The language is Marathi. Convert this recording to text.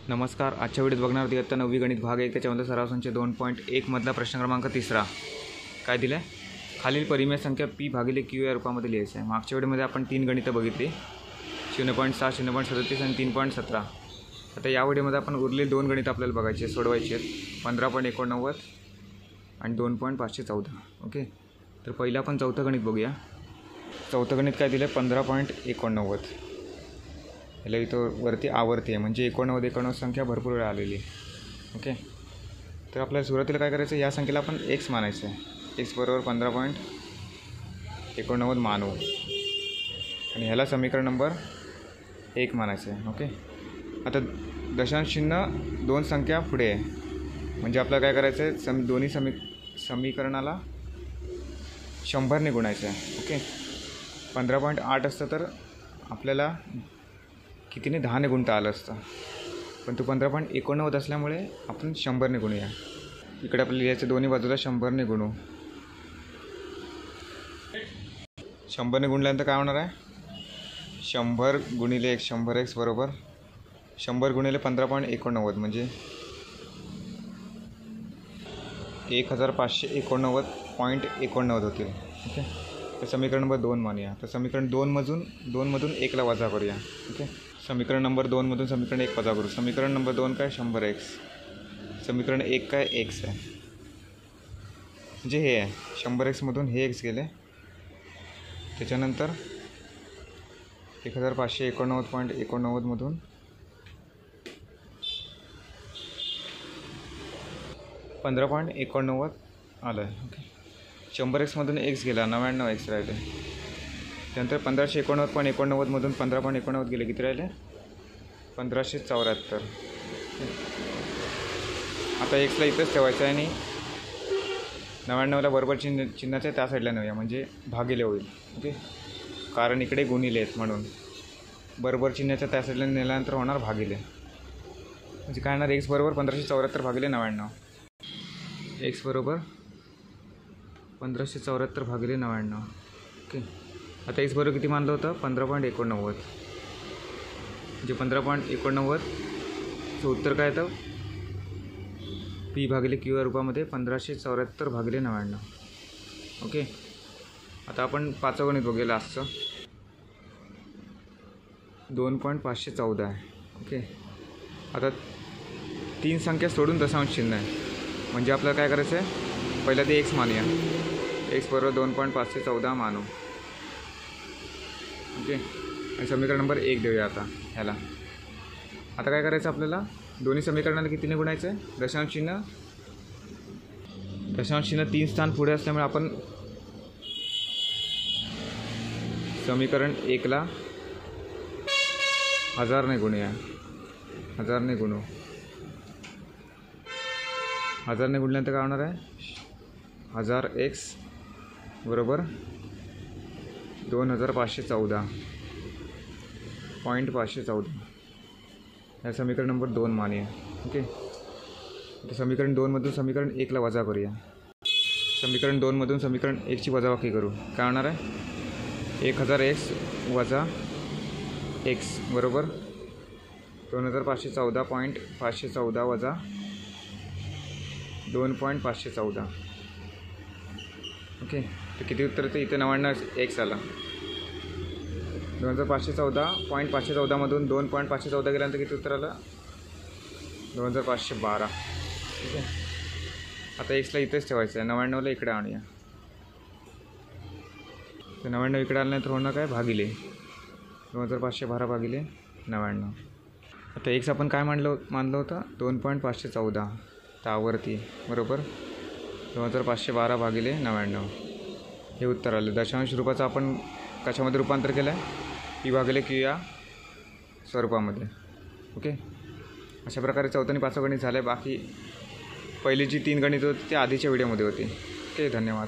नमस्कार. आजच्या व्हिडिओत बघणार आहोत इयत्ता 9वी गणित भाग 1 त्याच्यामध्ये सराव संच 2.1 मधला प्रश्न क्रमांक 3. काय दिलं आहे? खालील परिमेय संख्या p भागिले q या रूपामध्ये लिहायचं आहे. मागच्या व्हिडिओमध्ये आपण 3 गणितं बघितली, 0.6, 0.37 आणि 3.17. आता या व्हिडिओमध्ये आपण उरलेली 2 गणितं आपल्याला बघायची आहेत, सोडवायची आहेत. 15.89 आणि 2.514. ओके, तर पहिलं आपण चौथं गणित बघूया. चौथं गणित काय दिलं आहे? 15.89. याला इथं वरती आवर्ती आहे, म्हणजे 89 संख्या भरपूर वेळा आलेली आहे. ओके, तर आपल्याला सुरुवातीला काय करायचं, या संख्येला आपण x मानायचं आहे. x बरोबर 15.89 मानू आणि ह्याला समीकरण नंबर 1 मानायचं आहे. ओके, आता दशांश चिन्ह 2 संख्या पुढे आहे, म्हणजे आपल्याला काय करायचं आहे, दोन्ही समीकरणाला 100ने गुणायचं आहे. ओके, 15.8 असतं तर आपल्याला कितीने 10ने गुणता आलं असतं, पण तो 15.89 असल्यामुळे आपण 100ने गुणूया. इकडे आपल्याला लिहायचं दोन्ही बाजूला 100ने गुणू. 100ने गुणल्यानंतर काय होणार आहे? 100 गुणिले 1, 100x बरोबर 100 गुणिले 15.89 म्हणजे 1589.89 होतील. ओके, तर समीकरण नंबर 2 मानूया. तर समीकरण 2मधून 1ला वजा करूया. ओके, समीकरण नंबर 2मधून समीकरण 1 वजा करू. समीकरण नंबर 2 काय? 100x. समीकरण 1 काय? x आहे, म्हणजे हे आहे 100x मधून हे x गेले. त्याच्यानंतर 1589.89 मधून 15.89 आलं आहे. ओके, 100x मधून x गेला, 99x राहिले. त्यानंतर 1589.89 मधून 15.89 गेले, किती राहिले? 1574. आता xला इथंच ठेवायचं आहे आणि 99ला बरोबर चिन्हाच्या त्या साईडला नेऊया, म्हणजे भागिले होईल. ओके, कारण इकडे गुणिले आहेत म्हणून बरोबर चिन्हाच्या त्या साईडला नेल्यानंतर होणार भागिले. म्हणजे काय होणार? x बरोबर 1574 भागिले 99. x बरोबर 1574 भागिले 99. ओके, आता x बरोबर किती मानलं होतं? 15.89. म्हणजे 15.89चं उत्तर काय येतं? p भागिले q या रूपामध्ये 1574 भागिले 99. ओके, आता आपण 5वं गणित बघूया लास्टचं. 2.514 आहे. ओके, आता 3 संख्या सोडून दशांश चिन्ह आहे, म्हणजे आपल्याला काय करायचं आहे, पहिला ते x मानूया. x बरोबर 2.514 मानू. ओके, आणि समीकरण नंबर 1 देऊया आता ह्याला. आता काय करायचं आपल्याला, दोन्ही समीकरणाला कितीने गुणायचं आहे? दशांश चिन्ह 3 स्थान पुढे असल्यामुळे आपण समीकरण 1ला 1000ने गुणूया. 1000ने गुणू. 1000ने गुणल्यानंतर काय होणार आहे? 1000x बरोबर 2514.514. या समीकरण नंबर 2 मानूया. ओके, तर समीकरण 2मधून समीकरण 1ला वजा करूया. समीकरण 2मधून समीकरण 1ची वजाबाकी करू. काय होणार आहे? 1000x वजा x बरोबर 2514.514 वजा 2.514. ओके, तर किती उत्तर येतं? इथे 99x आला. 2514.514 मधून 2.514 गेल्यानंतर किती उत्तर आलं? 2512. ठीक आहे, आता xला इथेच ठेवायचं आहे, 99ला इकडे आणूया. तर 99 इकडे आल्यानंतर होणार काय? भागिले 2512 भागिले 99. आता x आपण काय मानलं होतं? 2.514. तर आवर्ती बरोबर 2512 भागिले 99 हे उत्तर आलं. दशांश रूपाचं आपण कशामध्ये रूपांतर केलं आहे? p भागिले q या स्वरूपामध्ये. ओके, अशा प्रकारे 4थं आणि 5वं गणित झालं आहे. बाकी पहिली जी 3 गणित होती ते आधीच्या व्हिडिओमध्ये होती. ओके, धन्यवाद.